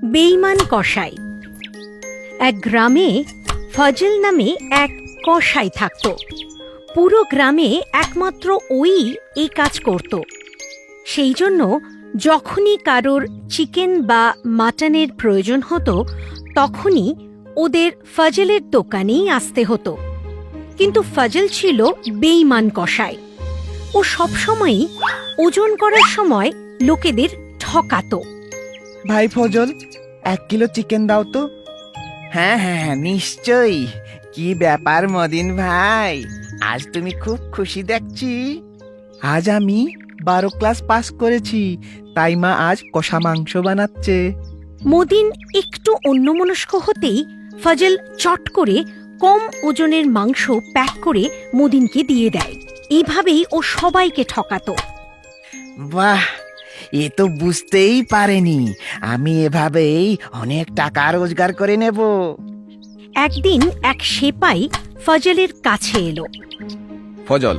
বেঈমান কসাই। এক গ্রামে ফজল নামে এক কসাই থাকত। পুরো গ্রামে একমাত্র ওই এই কাজ করত। সেই জন্য যখনই কারোর চিকেন বা মাটনের প্রয়োজন হতো তখনই ওদের ফজলের দোকানেই আসতে হতো। কিন্তু ফজল ছিল বেঈমান কসাই। ও সবসময়ই ওজন করার সময় লোকেদের ঠকাতো। ভাই ফজল, 1 কিলো চিকেন দাও তো। হ্যাঁ হ্যাঁ হ্যাঁ, নিশ্চয়ই। কি ব্যাপার মদিন ভাই, আজ তুমি খুব খুশি দেখছি। আজ আমি 12 ক্লাস পাস করেছি, তাই মা আজ কষা মাংস বানাচ্ছে। মদিন একটু অন্যমনস্ক হতেই ফজল চট করে কম ওজনের মাংস প্যাক করে মদিনকে দিয়ে দেয়। এইভাবেই ও সবাইকে ঠকাতো। বাহ, এ তো বুঝতেই পারেনি আমি এভাবেই অনেক টাকা রোজগার করে নেব। একদিন এক সেপাই ফজলের কাছে এলো। ফজল,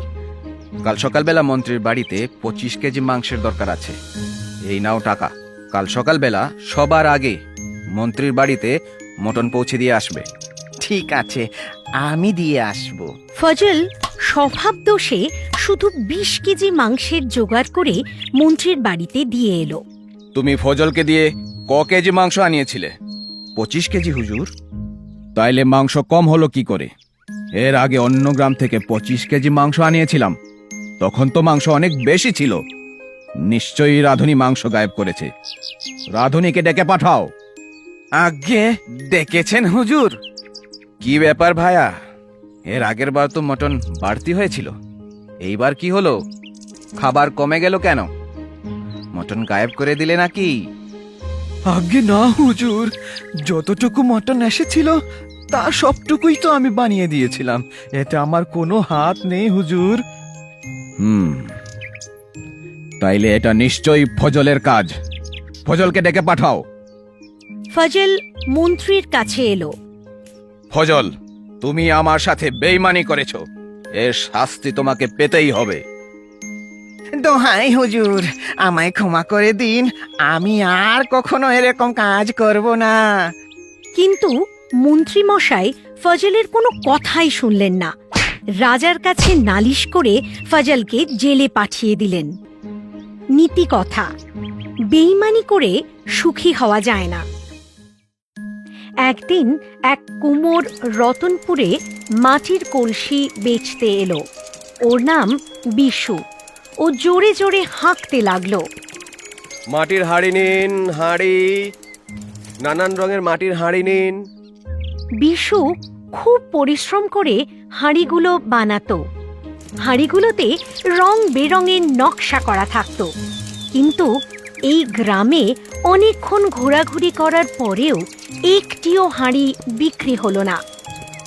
কাল সকালবেলা মন্ত্রীর বাড়িতে 25 কেজি মাংসের দরকার আছে। এই নাও টাকা। কাল সকালবেলা সবার আগে মন্ত্রীর বাড়িতে মটন পৌঁছে দিয়ে আসবে। ঠিক আছে, আমি দিয়ে আসব। ফজল স্বভাব দোষে শুধু 20 কেজি মাংসের জোগাড় করে মন্ত্রীর বাড়িতে দিয়ে এলো। তুমি ফজলকে দিয়ে ক কেজি মাংস আনিয়েছিলে? 25 কেজি হুজুর। তাইলে মাংস কম হলো কি করে? এর আগে অন্য গ্রাম থেকে 25 কেজি মাংস আনিয়েছিলাম, তখন তো মাংস অনেক বেশি ছিল। নিশ্চয়ই রাধুনি মাংস গায়েব করেছে। রাধুনিকে ডেকে পাঠাও। আগে ডেকেছেন হুজুর? কি ব্যাপার ভায়া, এর আগের বার তো মটন বাড়তি হয়েছিল, এইবার কি হলো? খাবার কমে গেল কেন? মটন গায়েব করে দিলে নাকি? আগে না হুজুর, যতটুকু মটন এসেছিল তা সবটুকুই তো আমি বানিয়ে দিয়েছিলাম, এতে আমার কোনো হাত নেই হুজুর। তাইলে এটা নিশ্চয়ই ফজলের কাজ। ফজলকে ডেকে পাঠাও। ফজল মন্ত্রীর কাছে এলো। ফজল, তুমি আমার সাথে বেইমানি করেছো, এর শাস্তি তোমাকে পেতেই হবে। দোহাই হুজুর, আমায় ক্ষমা করে দিন, আমি আর কখনো এরকম কাজ করব না। কিন্তু মন্ত্রী মশাই ফজলের কোনো কথাই শুনলেন না। রাজার কাছে নালিশ করে ফজলকে জেলে পাঠিয়ে দিলেন। নীতি কথা, বেঈমানি করে সুখী হওয়া যায় না। একদিন এক কুমোর রতনপুরে মাটির কলসি বেচতে এলো। ওর নাম বিশু। ও জোরে জোরে হাঁকতে লাগলো। মাটির হাঁড়ি নিন, হাঁড়ি, নানান রঙের মাটির হাঁড়ি নিন। বিশু খুব পরিশ্রম করে হাঁড়িগুলো বানাতো। হাঁড়িগুলোতে রং বেরঙের নকশা করা থাকতো। কিন্তু এই গ্রামে অনেকক্ষণ ঘোরাঘুরি করার পরেও একটিও হাঁড়ি বিক্রি হলো না।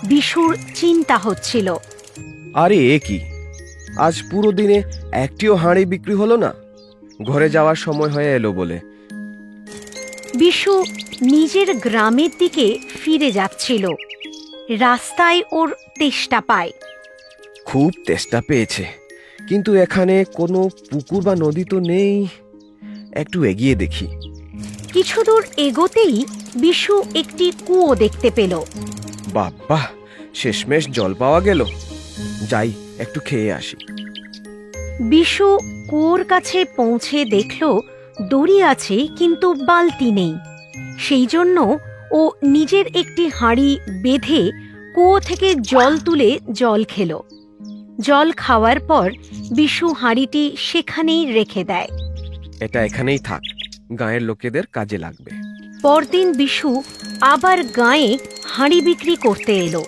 বিশুর চিন্তা হচ্ছিল। আরে এ কি, আজ পুরো দিনে একটিও হাঁড়ি বিক্রি হলো না। ঘরে যাওয়ার সময় হয়ে এলো বলে। বিশু নিজের গ্রামের দিকে ফিরে যাচ্ছিল। রাস্তায় ওর তেষ্টা পায়। খুব তেষ্টা পেয়েছে, কিন্তু এখানে কোনো পুকুর বা নদী তো নেই। একটু এগিয়ে দেখি। কিছু দূর এগোতেই বিশু একটি কুয়ো দেখতে পেল। বাবা, শেষমেশ জল পাওয়া গেল। যাই, একটু খেয়ে আসি। বিশু কুয়োর কাছে পৌঁছে দেখল দড়ি আছে কিন্তু বালতি নেই। সেই জন্য ও নিজের একটি হাঁড়ি বেঁধে কুয়ো থেকে জল তুলে জল খেল। জল খাওয়ার পর বিশু হাঁড়িটি সেখানেই রেখে দেয়। এটা এখানেই থাক, গাঁয়ের লোকেদের কাজে লাগবে। পরদিন বিশু আবার গাঁয়ে হাঁড়ি বিক্রি করতে এলো।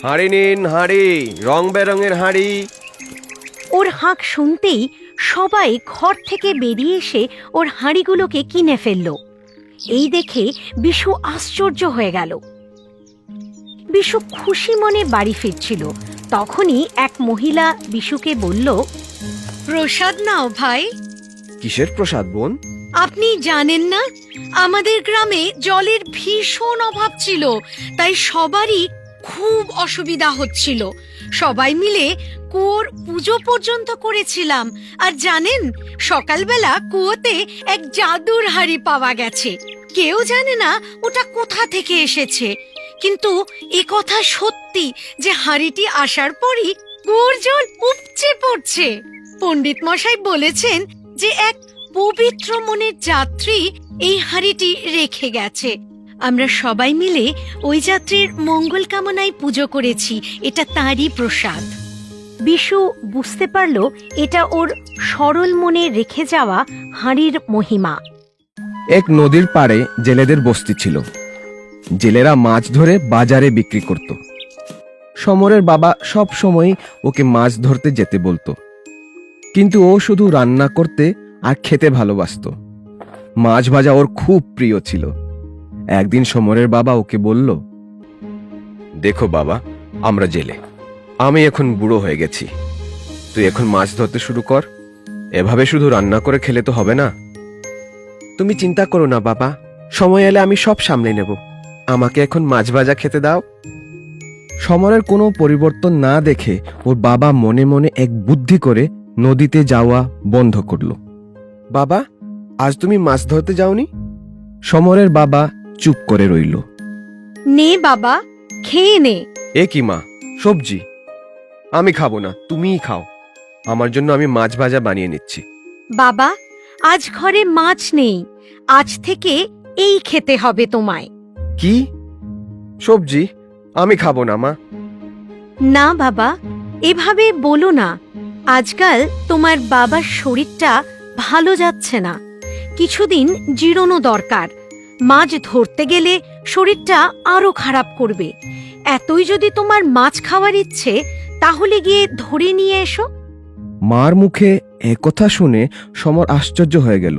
হাঁড়ি নিন, হাঁড়ি, রং বেরঙের হাঁড়ি। ওর হাঁক শুনতেই সবাই ঘর থেকে বেরিয়ে এসে ওর হাঁড়িগুলোকে কিনে ফেলল। এই দেখে বিশু আশ্চর্য হয়ে গেল। বিশু খুশি মনে বাড়ি ফিরছিল, তখনই এক মহিলা বিশুকে বলল, প্রসাদ নাও ভাই। কিসের প্রসাদ বোন? আপনি জানেন না, আমাদের গ্রামে জলের ভীষণ অভাব ছিল, তাই সবারই খুব অসুবিধা হচ্ছিল। সবাই মিলে কুয়োর পুজো পর্যন্ত করেছিলাম। আর জানেন, সকালবেলা কুয়োতে এক জাদুর হাঁড়ি পাওয়া গেছে। কেউ জানে না ওটা কোথা থেকে এসেছে, কিন্তু এ কথা সত্যি যে হাঁড়িটি আসার পরই কুয়োর জল উপচে পড়ছে। পণ্ডিত মশাই বলেছেন যে এক পবিত্র মনের যাত্রী এই হাঁড়িটি রেখে গেছে। আমরা সবাই মিলে ওই যাত্রীর মঙ্গল কামনায় পুজো করেছি, এটা তারই প্রসাদ। বিশু বুঝতে পারল এটা ওর সরল মনে রেখে যাওয়া হাঁড়ির মহিমা। এক নদীর পাড়ে জেলেদের বস্তি ছিল। জেলেরা মাছ ধরে বাজারে বিক্রি করত। সমরের বাবা সব সময় ওকে মাছ ধরতে যেতে বলতো, কিন্তু ও শুধু রান্না করতে আর খেতে ভালোবাসতো। মাছ ভাজা ওর খুব প্রিয় ছিল। একদিন সমরের বাবা ওকে বলল, দেখো বাবা, আমরা জেলে, আমি এখন বুড়ো হয়ে গেছি, তুই এখন মাছ ধরতে শুরু কর। এভাবে শুধু রান্না করে খেলে তো হবে না। তুমি চিন্তা করো না বাবা, সময় এলে আমি সব সামলে নেব, আমাকে এখন মাছ ভাজা খেতে দাও। সমরের কোনো পরিবর্তন না দেখে ওর বাবা মনে মনে এক বুদ্ধি করে নদীতে যাওয়া বন্ধ করলো। বাবা, আজ তুমি মাছ ধরতে যাওনি? সমরের বাবা চুপ করে রইল। নে বাবা, খেয়ে নে। এ কি মা, সবজি আমি খাবো না, তুমিই খাও। আমার জন্য আমি মাছ ভাজা বানিয়ে নিচ্ছি। বাবা, আজ ঘরে মাছ নেই, আজ থেকে এই খেতে হবে তোমায়। কি? সবজি আমি খাবো না মা। না বাবা, এভাবে বলো না। আজকাল তোমার বাবার শরীরটা ভালো যাচ্ছে না, কিছুদিন জিরোনো দরকার। মাছ ধরতে গেলে শরীরটা আরো খারাপ করবে। এতই যদি তোমার মাছ খাওয়ার ইচ্ছে, তাহলে গিয়ে ধরে নিয়ে এসো। মার মুখে একথা শুনে সমর আশ্চর্য হয়ে গেল।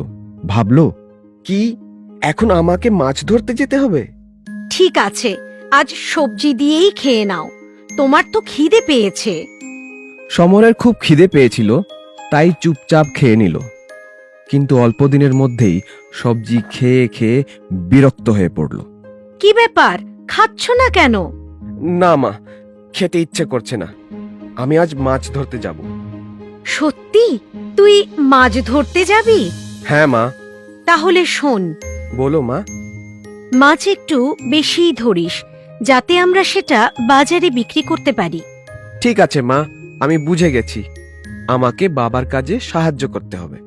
ভাবল, কি এখন আমাকে মাছ ধরতে যেতে হবে? ঠিক আছে, আজ সবজি দিয়েই খেয়ে নাও, তোমার তো খিদে পেয়েছে। সমরের খুব খিদে পেয়েছিল, তাই চুপচাপ খেয়ে নিল। কিন্তু অল্প দিনের মধ্যেই সবজি খেয়ে খেয়ে বিরক্ত হয়ে পড়ল। কি ব্যাপার, খাচ্ছ না কেন? না মা, খেতে ইচ্ছে করছে না, আমি আজ মাছ ধরতে যাব। সত্যি তুই মাছ ধরতে যাবি? হ্যাঁ মা। তাহলে শোন, বলো মা। মাছ একটু বেশিই ধরিস, যাতে আমরা সেটা বাজারে বিক্রি করতে পারি। ঠিক আছে মা, আমি বুঝে গেছি, আমাকে বাবার কাজে সাহায্য করতে হবে।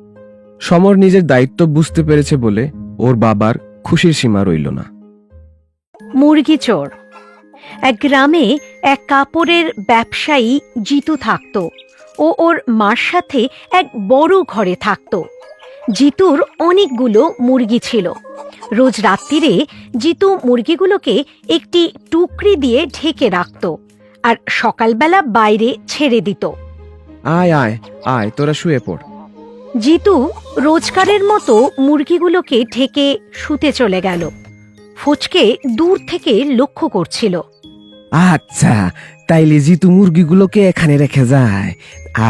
সমর নিজের দায়িত্ব বুঝতে পেরেছে বলে ওর বাবার খুশির সীমা রইল না। মুরগি চোর। এক গ্রামে এক কাপড়ের ব্যবসায়ী জিতু থাকত। ও ওর মার সাথে এক বড় ঘরে থাকত। জিতুর অনেকগুলো মুরগি ছিল। রোজ রাত্রিরে জিতু মুরগিগুলোকে একটি টুকরি দিয়ে ঢেকে রাখত আর সকালবেলা বাইরে ছেড়ে দিত। আয় আয় আয়, তোরা শুয়ে পড়। জিতু রোজকারের মতো মুরগিগুলোকে ঢেকে শুতে চলে গেল। ফচকে দূর থেকে লক্ষ্য করছিল। আচ্ছা, তাইলে জিতু মুরগিগুলোকে এখানে রেখে যায়,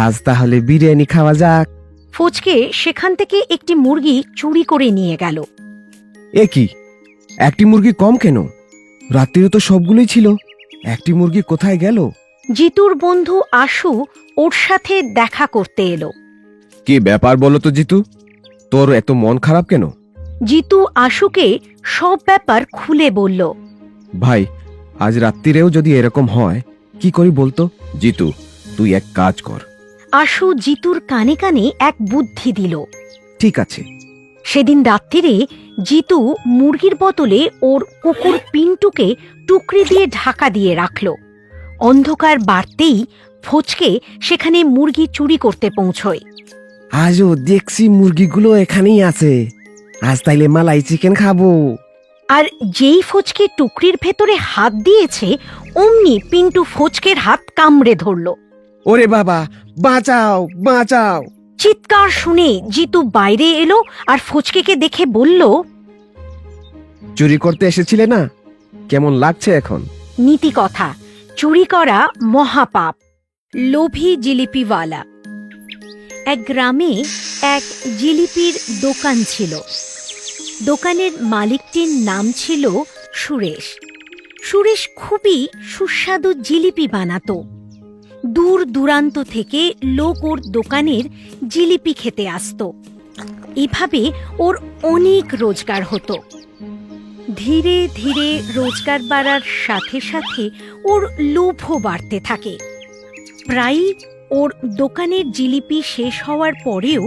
আজ তাহলে বিরিয়ানি খাওয়া যাক। ফচকে সেখান থেকে একটি মুরগি চুরি করে নিয়ে গেল। এ কি, একটি মুরগি কম কেন? রাত্রিরে তো সবগুলোই ছিল, একটি মুরগি কোথায় গেল? জিতুর বন্ধু আশু ওর সাথে দেখা করতে এলো। কি ব্যাপার বলো তো জিতু, তোর এত মন খারাপ কেন? জিতু আশুকে সব ব্যাপার খুলে বলল। ভাই, আজ রাত্রিরেও যদি এরকম হয় কি করি বলতো? জিতু, তুই এক কাজ কর। আশু জিতুর কানে কানে এক বুদ্ধি দিল। ঠিক আছে। সেদিন রাত্রিরে জিতু মুরগির বদলে ওর কুকুর পিন্টুকে টুকরি দিয়ে ঢাকা দিয়ে রাখল। অন্ধকার বাড়তেই ফচকে সেখানে মুরগি চুরি করতে পৌঁছয়। আজও দেখছি মুরগিগুলো এখানেই আছে, আজ তাইলে মালাই চিকেন খাবো। আর যেই ফচকে টুকরির ভেতরে হাত দিয়েছে, অমনি পিন্টু ফচকের হাত কামড়ে ধরল। ওরে বাবা, বাঁচাও বাঁচাও! চিৎকার শুনে জিতু বাইরে এলো আর ফচকেকে দেখে বলল, চুরি করতে এসেছিলে না? কেমন লাগছে এখন? নীতি কথা, চুরি করা মহাপাপ। লোভী জিলিপিওয়ালা। এক গ্রামে এক জিলিপির দোকান ছিল। দোকানের মালিকটির নাম ছিল সুরেশ। সুরেশ খুবই সুস্বাদু জিলিপি বানাতো। দূর দূরান্ত থেকে লোক ওর দোকানের জিলিপি খেতে আসতো। এভাবে ওর অনেক রোজগার হতো। ধীরে ধীরে রোজগার বাড়ার সাথে সাথে ওর লোভও বাড়তে থাকে। প্রায়ই ওর দোকানের জিলিপি শেষ হওয়ার পরেও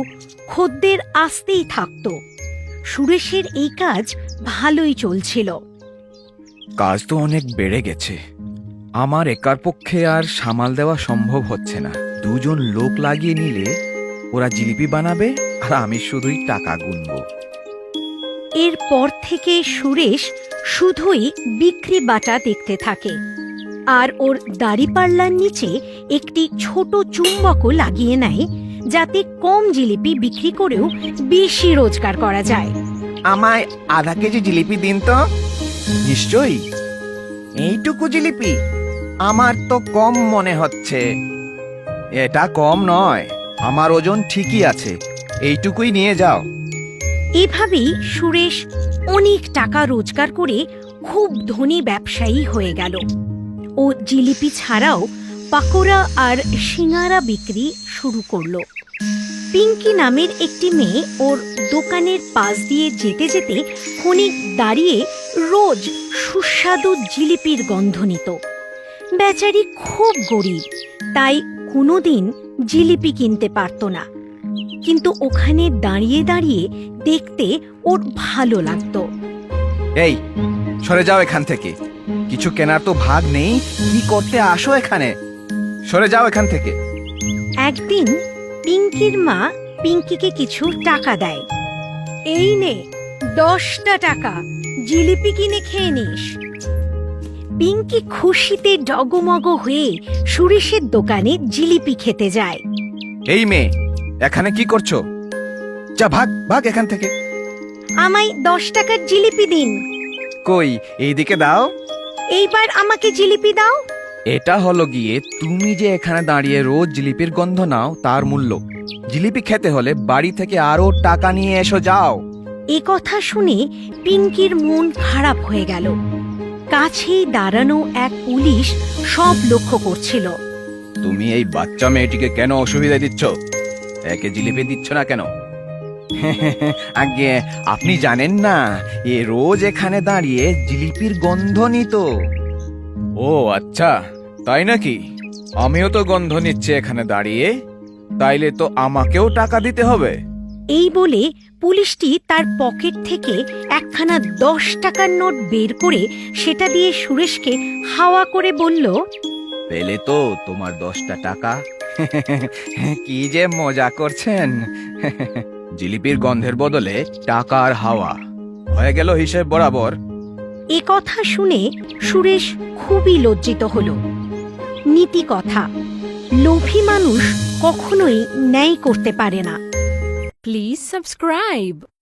খদ্দের আসতেই থাকত। সুরেশের এই কাজ ভালোই চলছিল। কাজ তো অনেক বেড়ে গেছে, আমার একার পক্ষে আর সামাল দেওয়া সম্ভব হচ্ছে না। দুজন লোক লাগিয়ে নিলে ওরা জিলিপি বানাবে আর আমি শুধুই টাকা গুনবো। এরপর থেকে সুরেশ শুধুই বিক্রি বাটা দেখতে থাকে, আর ওর দাড়িপাল্লার নিচে একটি ছোট চুম্বকও লাগিয়ে নেয়, যাতে কম জিলিপি বিক্রি করেও বেশি রোজগার করা যায়। আমায় আধা কেজি জিলিপি দিন তো। নিশ্চয়ই। এইটুকু জিলিপি আমার তো কম মনে হচ্ছে। এটা কম নয়, আমার ওজন ঠিকই আছে, এইটুকুই নিয়ে যাও। এভাবেই সুরেশ অনেক টাকা রোজগার করে খুব ধনী ব্যবসায়ী হয়ে গেল। ও জিলিপি ছাড়াও পাকোড়া আর সিঙারা বিক্রি শুরু করলো। পিঙ্কি নামের একটি মেয়ে ওর দোকানের পাশ দিয়ে যেতে যেতে ক্ষণিক দাঁড়িয়ে রোজ সুস্বাদু জিলিপির গন্ধ নিত। বেচারি খুব গরিব, তাই কোনোদিন জিলিপি কিনতে পারত না, কিন্তু ওখানে দাঁড়িয়ে দাঁড়িয়ে দেখতে ওর ভালো লাগতো। এই, সরে যাও এখান থেকে, কিছু কেনার তো ভাগ নেই, কি করতে আসো এখানে? সরে যাও এখান থেকে। একদিন পিঙ্কির মা পিঙ্কিকে কিছু টাকা দেয়। এই নে 10টা টাকা, জিলিপি কিনে খেয়ে নিস। পিঙ্কি খুশিতে ডগমগ হয়ে সুরেশের দোকানে জিলিপি খেতে যায়। এই মেয়ে, এখানে কি করছো? যা, ভাগ ভাগ এখান থেকে। আমায় 10 টাকার জিলিপি দিন। কই, এইদিকে দাও। এইবার আমাকে জিলিপি দাও। এটা হলো গিয়ে তুমি যে এখানে দাঁড়িয়ে রোজ জিলিপির গন্ধ নাও তার মূল্য। জিলিপি খেতে হলে বাড়ি থেকে আরো টাকা নিয়ে এসো, যাও। এ কথা শুনে পিঙ্কির মন খারাপ হয়ে গেল। কাছেই দাঁড়ানো এক পুলিশ সব লক্ষ্য করছিল। তুমি এই বাচ্চা মেয়েটিকে কেন অসুবিধা দিচ্ছ? একে জিলিপি দিচ্ছ না কেন? আগে আপনি জানেন না, এ রোজ এখানে দাঁড়িয়ে জিলিপির গন্ধ নিত। ও আচ্ছা, তাই নাকি? আমিও তো গন্ধ নিচ্ছি এখানে দাঁড়িয়ে, তাইলে তো আমাকেও টাকা দিতে হবে। এই বলে পুলিশটি তার পকেট থেকে একখানা 10 টাকার নোট বের করে সেটা দিয়ে সুরেশকে হাওয়া করে বলল, পেলে তো তোমার 10টা টাকা। কি যে মজা করছেন। জিলিপির গন্ধের বদলে টাকা আর হাওয়া, হয়ে গেল হিসেব বরাবর। এ কথা শুনে সুরেশ খুবই লজ্জিত হল। নীতি কথা, লোভী মানুষ কখনোই ন্যায় করতে পারে না। Please subscribe.